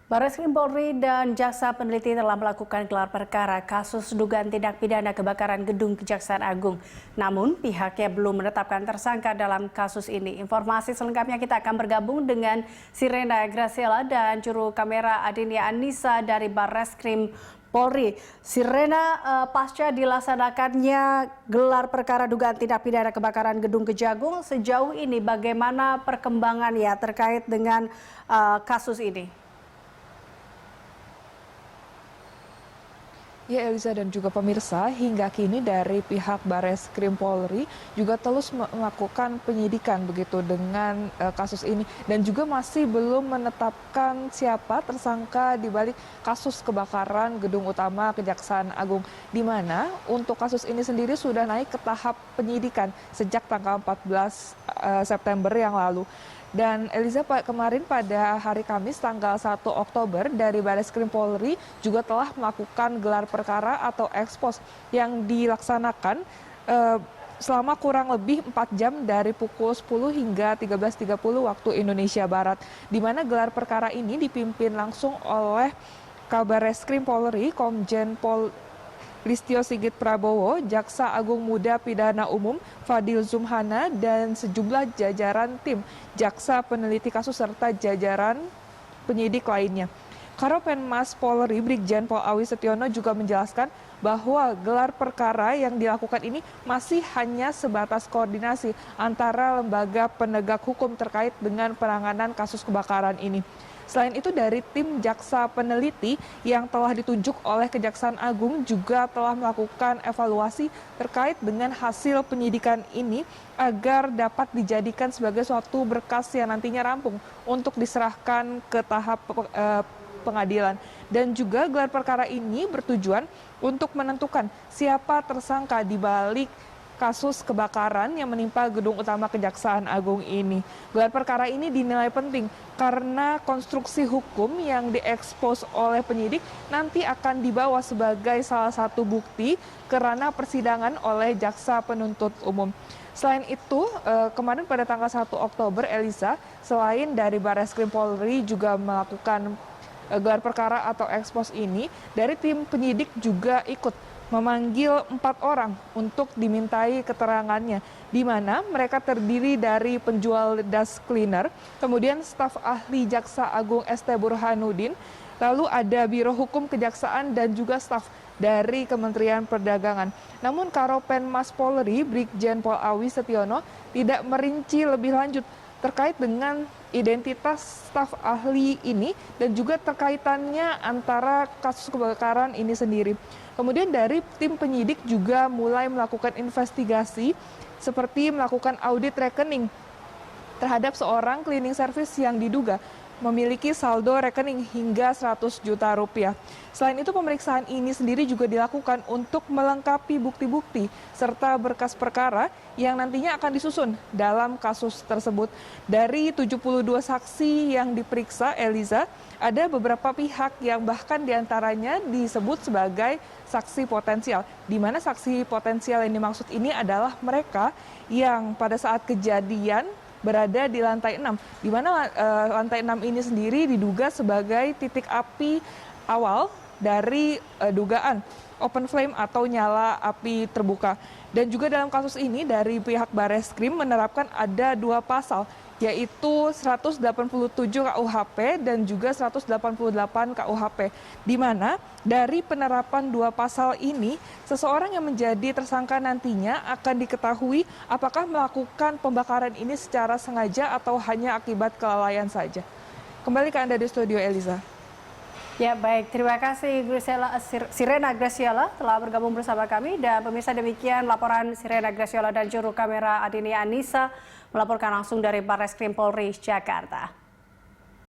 Barreskrim Polri dan Jaksa Peneliti telah melakukan gelar perkara kasus dugaan tindak pidana kebakaran gedung Kejaksaan Agung. Namun, pihaknya belum menetapkan tersangka dalam kasus ini. Informasi selengkapnya kita akan bergabung dengan Sirena Graciela dan juru kamera Adinia Anissa dari Barreskrim Polri. Sirena, pasca dilaksanakannya gelar perkara dugaan tindak pidana kebakaran gedung Kejagung, sejauh ini bagaimana perkembangannya terkait dengan kasus ini? Ya, Eliza dan juga pemirsa, hingga kini dari pihak Barreskrim Polri juga terus melakukan penyidikan begitu dengan kasus ini dan juga masih belum menetapkan siapa tersangka di balik kasus kebakaran gedung utama Kejaksaan Agung, di mana untuk kasus ini sendiri sudah naik ke tahap penyidikan sejak tanggal 14 September yang lalu. Dan Eliza, kemarin pada hari Kamis tanggal 1 Oktober dari Barreskrim Polri juga telah melakukan gelar perkara atau ekspos yang dilaksanakan selama kurang lebih 4 jam dari pukul 10 hingga 13.30 waktu Indonesia Barat. Di mana gelar perkara ini dipimpin langsung oleh Kabarreskrim Polri, Komjen Pol Listio Sigit Prabowo, Jaksa Agung Muda Pidana Umum Fadil Zumhana, dan sejumlah jajaran tim Jaksa Peneliti Kasus serta jajaran penyidik lainnya. Karopenmas Polri Brigjen Pol Awi Setiono juga menjelaskan bahwa gelar perkara yang dilakukan ini masih hanya sebatas koordinasi antara lembaga penegak hukum terkait dengan penanganan kasus kebakaran ini. Selain itu, dari tim jaksa peneliti yang telah ditunjuk oleh Kejaksaan Agung juga telah melakukan evaluasi terkait dengan hasil penyidikan ini agar dapat dijadikan sebagai suatu berkas yang nantinya rampung untuk diserahkan ke tahap pengadilan. Dan juga gelar perkara ini bertujuan untuk menentukan siapa tersangka di balik kasus kebakaran yang menimpa gedung utama Kejaksaan Agung ini. Gelar perkara ini dinilai penting karena konstruksi hukum yang diekspos oleh penyidik nanti akan dibawa sebagai salah satu bukti ke ranah persidangan oleh jaksa penuntut umum. Selain itu, kemarin pada tanggal 1 Oktober, Elisa, selain dari Barreskrim Polri juga melakukan gelar perkara atau ekspos ini, dari tim penyidik juga ikut memanggil 4 orang untuk dimintai keterangannya, di mana mereka terdiri dari penjual dust cleaner, kemudian staf ahli Jaksa Agung ST Burhanuddin, lalu ada Biro Hukum Kejaksaan dan juga staf dari Kementerian Perdagangan. Namun Karopenmas Polri Brigjen Pol Awi Setiono tidak merinci lebih lanjut terkait dengan identitas staf ahli ini dan juga terkaitannya antara kasus kebakaran ini sendiri. Kemudian dari tim penyidik juga mulai melakukan investigasi seperti melakukan audit rekening terhadap seorang cleaning service yang diduga memiliki saldo rekening hingga 100 juta rupiah. Selain itu, pemeriksaan ini sendiri juga dilakukan untuk melengkapi bukti-bukti serta berkas perkara yang nantinya akan disusun dalam kasus tersebut. Dari 72 saksi yang diperiksa, Eliza, ada beberapa pihak yang bahkan diantaranya disebut sebagai saksi potensial. Di mana saksi potensial yang dimaksud ini adalah mereka yang pada saat kejadian berada di lantai 6, di mana lantai 6 ini sendiri diduga sebagai titik api awal dari dugaan open flame atau nyala api terbuka. Dan juga dalam kasus ini dari pihak Barreskrim menerapkan ada 2 pasal, yaitu 187 KUHP dan juga 188 KUHP, di mana dari penerapan 2 pasal ini, seseorang yang menjadi tersangka nantinya akan diketahui apakah melakukan pembakaran ini secara sengaja atau hanya akibat kelalaian saja. Kembali ke Anda di studio, Eliza. Ya, baik, terima kasih Sirena Graciela telah bergabung bersama kami, dan pemirsa, demikian laporan Sirena Graciela dan juru kamera Adinia Anissa melaporkan langsung dari Barreskrim Polri Jakarta.